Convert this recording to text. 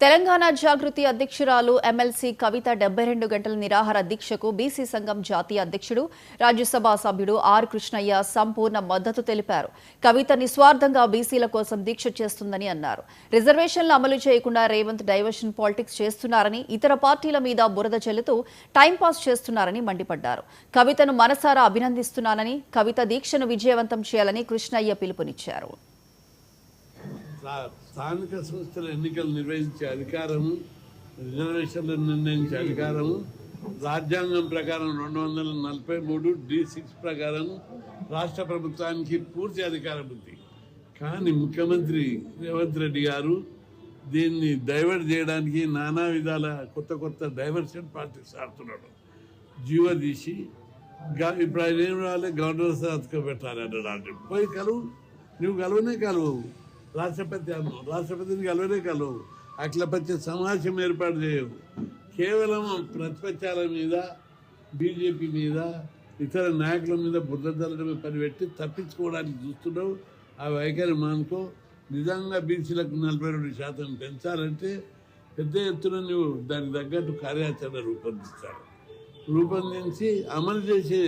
తెలంగాణ జాగృతి అధ్యక్షురాలు ఎమ్మెల్సీ కవిత 72 గంటల నిరాహార దీక్షకు బీసీ సంఘం జాతీయ అధ్యక్షుడు రాజ్యసభ సభ్యుడు ఆర్ కృష్ణయ్య సంపూర్ణ మద్దతు తెలిపారు. కవిత నిస్వార్థంగా బీసీల కోసం దీక్ష చేస్తుందని అన్నారు. రిజర్వేషన్లు అమలు చేయకుండా రేవంత్ డైవర్షన్ పాలిటిక్స్ చేస్తున్నారని, ఇతర పార్టీల మీద బురద చెల్లుతూ టైంపాస్ చేస్తున్నారని మండిపడ్డారు. కవితను మనసారా అభినందిస్తున్నానని, కవిత దీక్షను విజయవంతం చేయాలని కృష్ణయ్య పిలుపునిచ్చారు. స్థానిక సంస్థల ఎన్నికలు నిర్వహించే అధికారము, రిజర్వేషన్లు నిర్ణయించే అధికారము రాజ్యాంగం ప్రకారం 243 D6 ప్రకారం రాష్ట్ర ప్రభుత్వానికి పూర్తి అధికారం ఉంది. కానీ ముఖ్యమంత్రి రేవంత్ రెడ్డి గారు దీన్ని డైవర్ట్ చేయడానికి నానా విధాల కొత్త డైవర్షన్ పాలిటిక్స్ ఆడుతున్నాడు. జీవో తీసి ఇప్పుడు ఆయన ఏం రావాలి, గవర్నర్ సంతకం పెట్టాలి అన్నాడు. పోయి కలువు, నువ్వు కలువనే కలువు, రాష్ట్రపతిని కలవవు, అఖిలపక్ష సమావేశం ఏర్పాటు చేయవు. కేవలం ప్రతిపక్షాల మీద, బీజేపీ మీద, ఇతర నాయకుల మీద బుద్ధదలమే పనిపెట్టి తప్పించుకోవడానికి చూస్తున్నావు. ఆ వైఖరి మానుకో. నిజంగా బీసీలకు 42% పెంచాలంటే పెద్ద ఎత్తున నువ్వు దానికి తగ్గట్టు కార్యాచరణ రూపొందించాలి. రూపొందించి అమలు చేసే